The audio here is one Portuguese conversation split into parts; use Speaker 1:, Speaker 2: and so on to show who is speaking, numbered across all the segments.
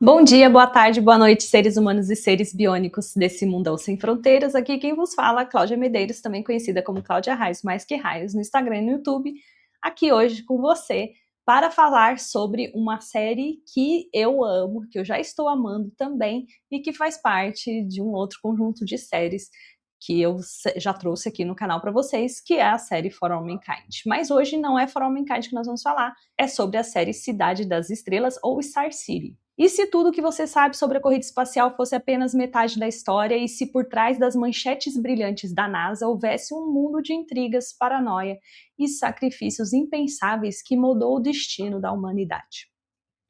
Speaker 1: Bom dia, boa tarde, boa noite, seres humanos e seres biônicos desse mundão sem fronteiras. Aqui quem vos fala, Cláudia Medeiros, também conhecida como Cláudia Raios, mais que Raios, no Instagram e no YouTube, aqui hoje com você para falar sobre uma série que eu amo, que eu já estou amando também e que faz parte de um outro conjunto de séries que eu já trouxe aqui no canal para vocês, que é a série For All Mankind. Mas hoje não é For All Mankind que nós vamos falar, é sobre a série Cidade das Estrelas ou Star City. E se tudo que você sabe sobre a corrida espacial fosse apenas metade da história e se por trás das manchetes brilhantes da NASA houvesse um mundo de intrigas, paranoia e sacrifícios impensáveis que mudou o destino da humanidade?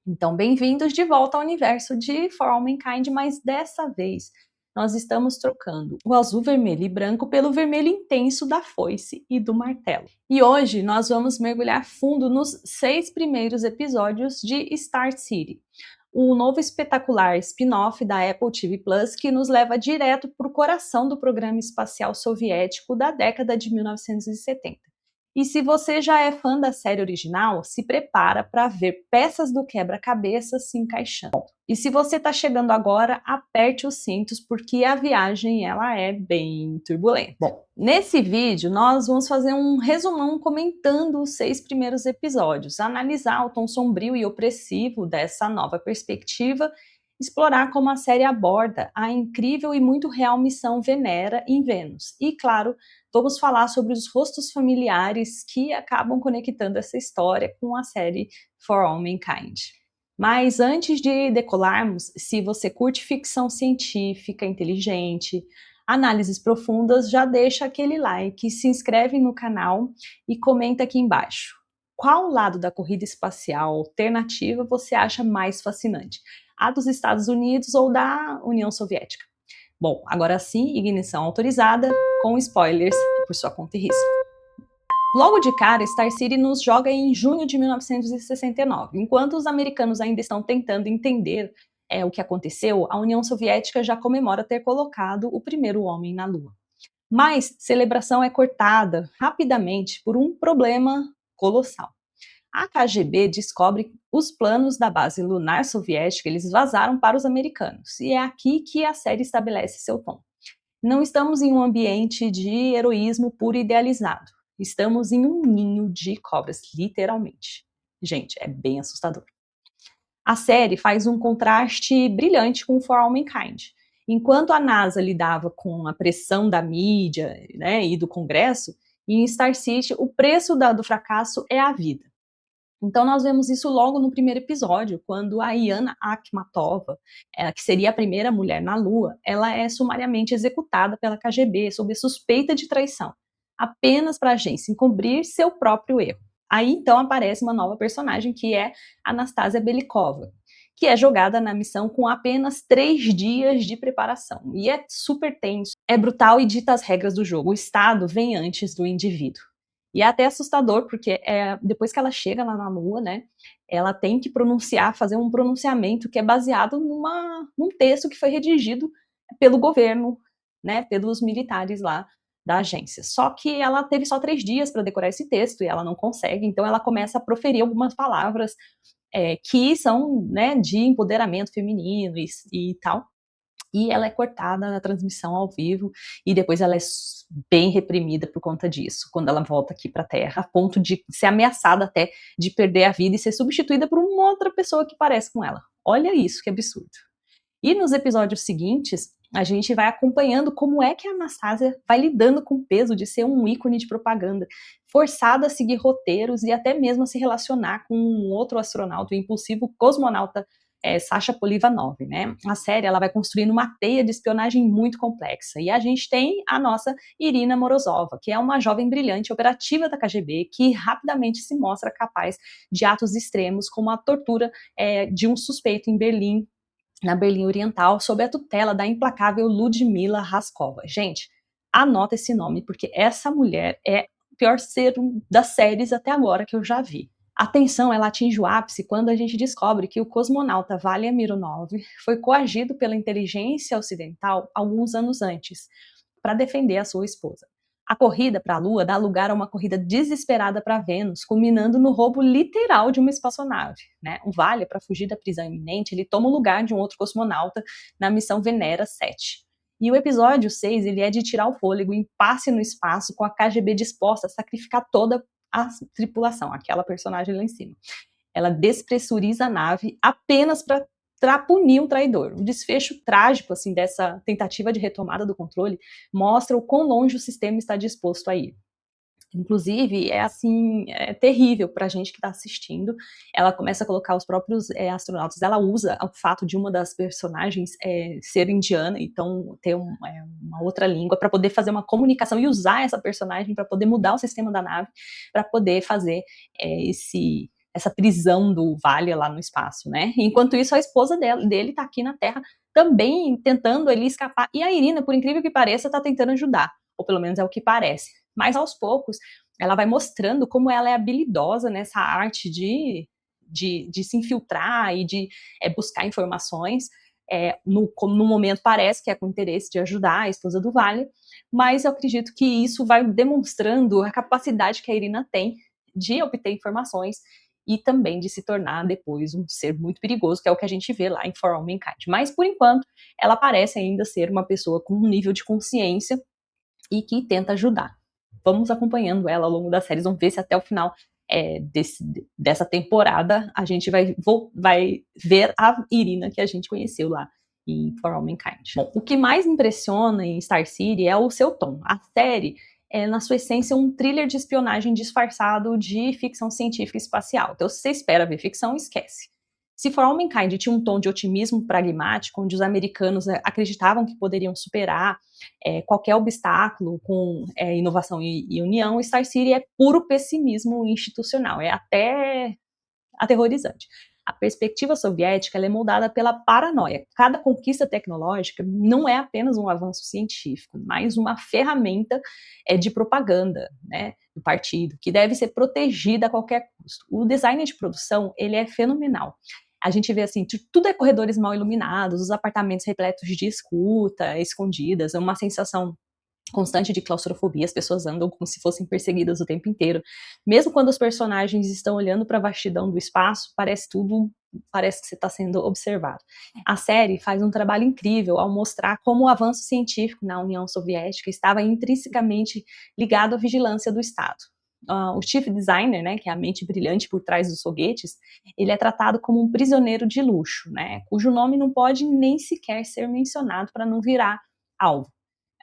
Speaker 1: Então, bem-vindos de volta ao universo de For All Mankind, mas dessa vez nós estamos trocando o azul, vermelho e branco pelo vermelho intenso da foice e do martelo. E hoje nós vamos mergulhar fundo nos 6 primeiros episódios de Star City, o novo espetacular spin-off da Apple TV Plus que nos leva direto para o coração do programa espacial soviético da década de 1970. E se você já é fã da série original, se prepara para ver peças do quebra-cabeça se encaixando. E se você está chegando agora, aperte os cintos porque a viagem ela é bem turbulenta. Bom, nesse vídeo nós vamos fazer um resumão comentando os 6 primeiros episódios, analisar o tom sombrio e opressivo dessa nova perspectiva, explorar como a série aborda a incrível e muito real missão Venera em Vênus. E, claro, vamos falar sobre os rostos familiares que acabam conectando essa história com a série For All Mankind. Mas antes de decolarmos, se você curte ficção científica, inteligente, análises profundas, já deixa aquele like, se inscreve no canal e comenta aqui embaixo. Qual lado da corrida espacial alternativa você acha mais fascinante? A dos Estados Unidos ou da União Soviética? Bom, agora sim, ignição autorizada, com spoilers por sua conta e risco. Logo de cara, Star City nos joga em junho de 1969. Enquanto os americanos ainda estão tentando entender o que aconteceu, a União Soviética já comemora ter colocado o primeiro homem na Lua. Mas celebração é cortada rapidamente por um problema colossal. A KGB descobre os planos da base lunar soviética, eles vazaram para os americanos. E é aqui que a série estabelece seu tom. Não estamos em um ambiente de heroísmo puro e idealizado. Estamos em um ninho de cobras, literalmente. Gente, é bem assustador. A série faz um contraste brilhante com For All Mankind. Enquanto a NASA lidava com a pressão da mídia, né, e do Congresso, em Star City o preço do fracasso é a vida. Então nós vemos isso logo no primeiro episódio, quando a Yana Akhmatova, que seria a primeira mulher na Lua, ela é sumariamente executada pela KGB sob suspeita de traição, apenas para a agência encobrir seu próprio erro. Aí então aparece uma nova personagem que é Anastasia Belikova, que é jogada na missão com apenas 3 dias de preparação. E é super tenso, é brutal e dita as regras do jogo. O Estado vem antes do indivíduo. E é até assustador, porque depois que ela chega lá na Lua, né, ela tem que fazer um pronunciamento que é baseado num texto que foi redigido pelo governo, né, pelos militares lá da agência. Só que ela teve só 3 dias para decorar esse texto e ela não consegue, então ela começa a proferir algumas palavras que são, né, de empoderamento feminino e tal. E ela é cortada na transmissão ao vivo e depois ela é bem reprimida por conta disso, quando ela volta aqui para a Terra, a ponto de ser ameaçada até de perder a vida e ser substituída por uma outra pessoa que parece com ela. Olha isso, que absurdo. E nos episódios seguintes, a gente vai acompanhando como é que a Anastasia vai lidando com o peso de ser um ícone de propaganda, forçada a seguir roteiros e até mesmo a se relacionar com um outro astronauta, o impulsivo cosmonauta Sasha Polivanov, né? A série ela vai construindo uma teia de espionagem muito complexa. E a gente tem a nossa Irina Morozova, que é uma jovem brilhante operativa da KGB que rapidamente se mostra capaz de atos extremos, como a tortura de um suspeito em Berlim, na Berlim Oriental, sob a tutela da implacável Ludmila Raskova. Gente, anota esse nome, porque essa mulher é o pior ser das séries até agora que eu já vi. A tensão ela atinge o ápice quando a gente descobre que o cosmonauta Valia Mironov foi coagido pela inteligência ocidental alguns anos antes para defender a sua esposa. A corrida para a Lua dá lugar a uma corrida desesperada para Vênus, culminando no roubo literal de uma espaçonave, né? O Vale, para fugir da prisão iminente, ele toma o lugar de um outro cosmonauta na missão Venera 7. E o episódio 6, ele é de tirar o fôlego, impasse no espaço, com a KGB disposta a sacrificar toda a tripulação, aquela personagem lá em cima. Ela despressuriza a nave apenas para punir um traidor. O desfecho trágico assim dessa tentativa de retomada do controle mostra o quão longe o sistema está disposto a ir. Inclusive, é terrível para a gente que está assistindo. Ela começa a colocar os próprios astronautas, ela usa o fato de uma das personagens ser indiana, então ter uma outra língua, para poder fazer uma comunicação e usar essa personagem para poder mudar o sistema da nave, para poder fazer essa prisão do Vale lá no espaço, né? Enquanto isso, a esposa dele está aqui na Terra também tentando ele escapar. E a Irina, por incrível que pareça, está tentando ajudar, ou pelo menos é o que parece. Mas aos poucos, ela vai mostrando como ela é habilidosa nessa arte de se infiltrar e de buscar informações. No momento parece que é com interesse de ajudar a esposa do Vale, mas eu acredito que isso vai demonstrando a capacidade que a Irina tem de obter informações e também de se tornar depois um ser muito perigoso, que é o que a gente vê lá em For All Mankind. Mas, por enquanto, ela parece ainda ser uma pessoa com um nível de consciência e que tenta ajudar. Vamos acompanhando ela ao longo das séries, vamos ver se até o final dessa temporada a gente vai ver a Irina que a gente conheceu lá em For All Mankind. Bom, o que mais impressiona em Star City é o seu tom. A série é, na sua essência, um thriller de espionagem disfarçado de ficção científica espacial. Então, se você espera ver ficção, esquece. Se For All Mankind tinha um tom de otimismo pragmático, onde os americanos acreditavam que poderiam superar qualquer obstáculo com inovação e união, Star City é puro pessimismo institucional, é até aterrorizante. A perspectiva soviética ela é moldada pela paranoia. Cada conquista tecnológica não é apenas um avanço científico, mas uma ferramenta de propaganda, né, do partido, que deve ser protegida a qualquer custo. O design de produção ele é fenomenal. A gente vê assim, tudo é corredores mal iluminados, os apartamentos repletos de escuta, escondidas, é uma sensação constante de claustrofobia, as pessoas andam como se fossem perseguidas o tempo inteiro. Mesmo quando os personagens estão olhando para a vastidão do espaço, parece que você está sendo observado. A série faz um trabalho incrível ao mostrar como o avanço científico na União Soviética estava intrinsecamente ligado à vigilância do Estado. O chief designer, né, que é a mente brilhante por trás dos foguetes, ele é tratado como um prisioneiro de luxo, né, cujo nome não pode nem sequer ser mencionado para não virar alvo.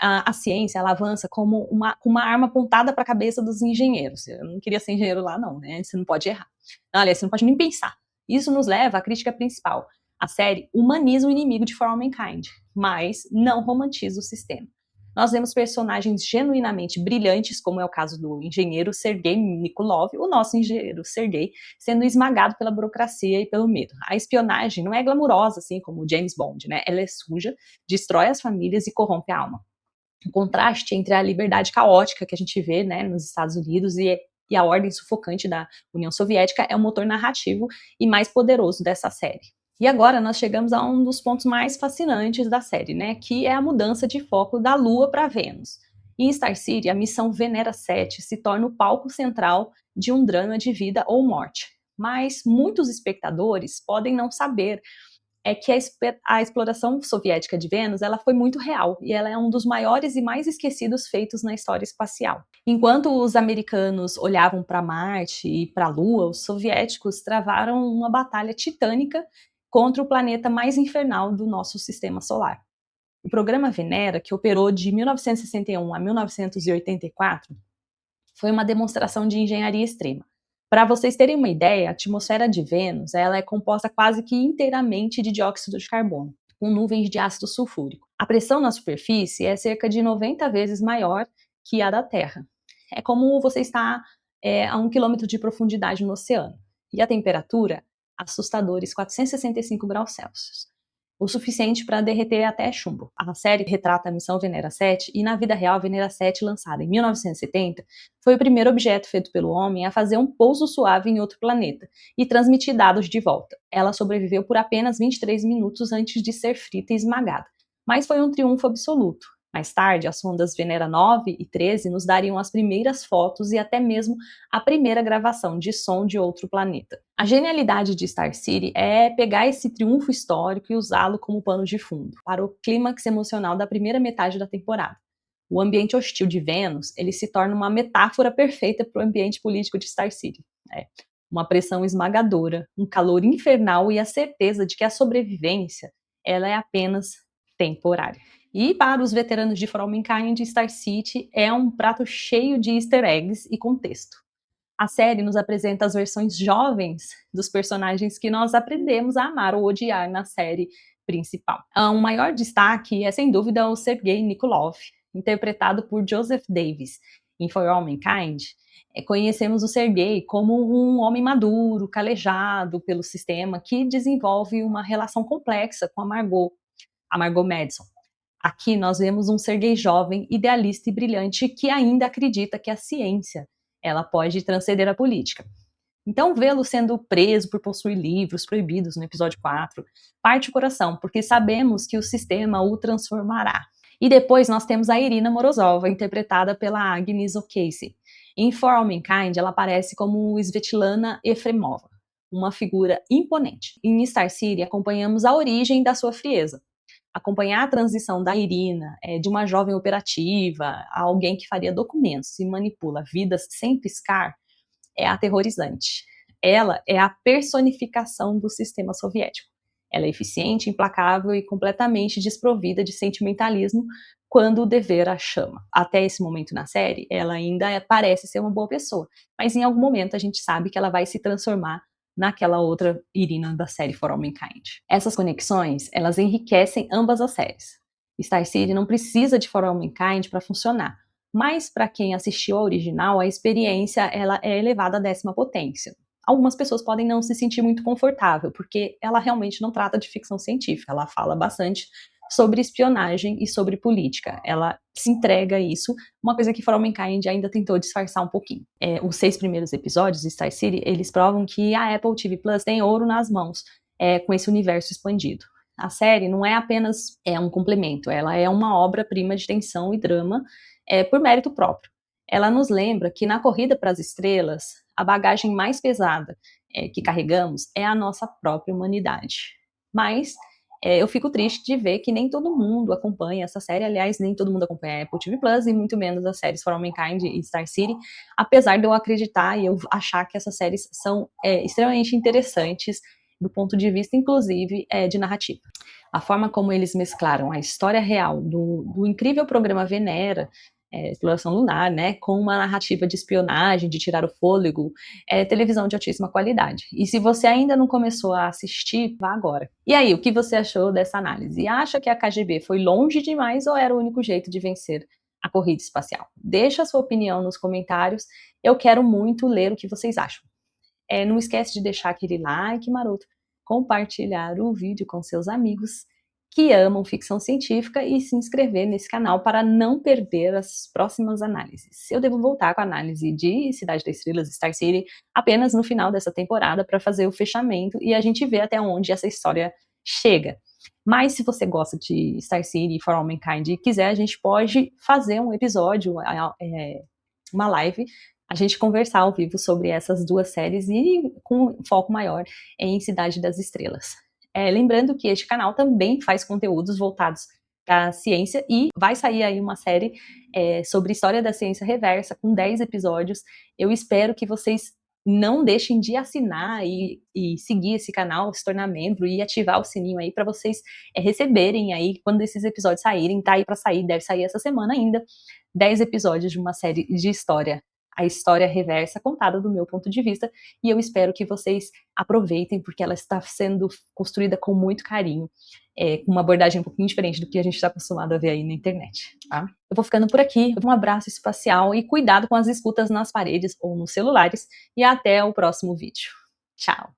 Speaker 1: A ciência ela avança como uma arma apontada para a cabeça dos engenheiros. Eu não queria ser engenheiro lá, não, né? Você não pode errar. Aliás, você não pode nem pensar. Isso nos leva à crítica principal. A série humaniza o inimigo de For All Mankind, mas não romantiza o sistema. Nós vemos personagens genuinamente brilhantes, como é o caso do engenheiro Sergei Nikolov, o nosso engenheiro Sergei, sendo esmagado pela burocracia e pelo medo. A espionagem não é glamurosa, assim como o James Bond, né? Ela é suja, destrói as famílias e corrompe a alma. O contraste entre a liberdade caótica que a gente vê, né, nos Estados Unidos e a ordem sufocante da União Soviética é o motor narrativo e mais poderoso dessa série. E agora nós chegamos a um dos pontos mais fascinantes da série, né, que é a mudança de foco da Lua para Vênus. Em Star City, a missão Venera 7 se torna o palco central de um drama de vida ou morte. Mas muitos espectadores podem não saber que a exploração soviética de Vênus ela foi muito real e ela é um dos maiores e mais esquecidos feitos na história espacial. Enquanto os americanos olhavam para Marte e para a Lua, os soviéticos travaram uma batalha titânica contra o planeta mais infernal do nosso sistema solar. O programa Venera, que operou de 1961 a 1984, foi uma demonstração de engenharia extrema. Para vocês terem uma ideia, a atmosfera de Vênus ela é composta quase que inteiramente de dióxido de carbono, com nuvens de ácido sulfúrico. A pressão na superfície é cerca de 90 vezes maior que a da Terra. É como você estar a 1 quilômetro de profundidade no oceano. E a temperatura, assustadores 465 graus Celsius. O suficiente para derreter até chumbo. A série retrata a missão Venera 7 e, na vida real, a Venera 7, lançada em 1970, foi o primeiro objeto feito pelo homem a fazer um pouso suave em outro planeta e transmitir dados de volta. Ela sobreviveu por apenas 23 minutos antes de ser frita e esmagada. Mas foi um triunfo absoluto. Mais tarde, as sondas Venera 9 e 13 nos dariam as primeiras fotos e até mesmo a primeira gravação de som de outro planeta. A genialidade de Star City é pegar esse triunfo histórico e usá-lo como pano de fundo para o clímax emocional da primeira metade da temporada. O ambiente hostil de Vênus, ele se torna uma metáfora perfeita para o ambiente político de Star City. Uma pressão esmagadora, um calor infernal e a certeza de que a sobrevivência ela é apenas temporária. E para os veteranos de For All Mankind, Star City é um prato cheio de easter eggs e contexto. A série nos apresenta as versões jovens dos personagens que nós aprendemos a amar ou odiar na série principal. Um maior destaque é, sem dúvida, o Sergei Nikolov, interpretado por Joseph Davis em For All Mankind. Conhecemos o Sergei como um homem maduro, calejado pelo sistema, que desenvolve uma relação complexa com a Margot Madison. Aqui nós vemos um Sergei jovem, idealista e brilhante que ainda acredita que a ciência ela pode transcender a política. Então vê-lo sendo preso por possuir livros proibidos no episódio 4 parte o coração, porque sabemos que o sistema o transformará. E depois nós temos a Irina Morozova, interpretada pela Agnes O'Casey. Em For All Mankind, ela aparece como Svetlana Efremova, uma figura imponente. Em Star City, acompanhamos a origem da sua frieza. Acompanhar a transição da Irina, de uma jovem operativa a alguém que faria documentos e manipula vidas sem piscar, é aterrorizante. Ela é a personificação do sistema soviético. Ela é eficiente, implacável e completamente desprovida de sentimentalismo quando o dever a chama. Até esse momento na série, ela ainda parece ser uma boa pessoa, mas em algum momento a gente sabe que ela vai se transformar naquela outra Irina da série For All Mankind. Essas conexões, elas enriquecem ambas as séries. Star City não precisa de For All Mankind para funcionar, mas para quem assistiu a original, a experiência ela é elevada à 10ª potência. Algumas pessoas podem não se sentir muito confortável, porque ela realmente não trata de ficção científica, ela fala bastante sobre espionagem e sobre política. Ela se entrega a isso, uma coisa que For All Mankind ainda tentou disfarçar um pouquinho. Os 6 primeiros episódios de Star City, eles provam que a Apple TV Plus tem ouro nas mãos com esse universo expandido. A série não é apenas um complemento, ela é uma obra-prima de tensão e drama por mérito próprio. Ela nos lembra que na corrida para as estrelas, a bagagem mais pesada que carregamos é a nossa própria humanidade. Mas eu fico triste de ver que nem todo mundo acompanha essa série, aliás, nem todo mundo acompanha a Apple TV Plus e muito menos as séries For All Mankind e Star City, apesar de eu acreditar e eu achar que essas séries são extremamente interessantes do ponto de vista, inclusive, de narrativa. A forma como eles mesclaram a história real do incrível programa Venera, exploração lunar, né, com uma narrativa de espionagem, de tirar o fôlego, televisão de altíssima qualidade. E se você ainda não começou a assistir, vá agora. E aí, o que você achou dessa análise? Acha que a KGB foi longe demais ou era o único jeito de vencer a corrida espacial? Deixa a sua opinião nos comentários, eu quero muito ler o que vocês acham. Não esquece de deixar aquele like maroto, compartilhar o vídeo com seus amigos que amam ficção científica e se inscrever nesse canal para não perder as próximas análises. Eu devo voltar com a análise de Cidade das Estrelas, Star City, apenas no final dessa temporada para fazer o fechamento e a gente ver até onde essa história chega. Mas se você gosta de Star City e For All Mankind e quiser, a gente pode fazer um episódio, uma live, a gente conversar ao vivo sobre essas duas séries e com foco maior em Cidade das Estrelas. Lembrando que este canal também faz conteúdos voltados para a ciência e vai sair aí uma série sobre história da ciência reversa com 10 episódios. Eu espero que vocês não deixem de assinar e seguir esse canal, se tornar membro e ativar o sininho aí para vocês receberem aí quando esses episódios saírem. Tá aí para sair, deve sair essa semana ainda, 10 episódios de uma série de história. A história reversa contada do meu ponto de vista, e eu espero que vocês aproveitem, porque ela está sendo construída com muito carinho, com uma abordagem um pouquinho diferente do que a gente está acostumado a ver aí na internet, tá? Eu vou ficando por aqui, um abraço espacial e cuidado com as escutas nas paredes ou nos celulares, e até o próximo vídeo. Tchau!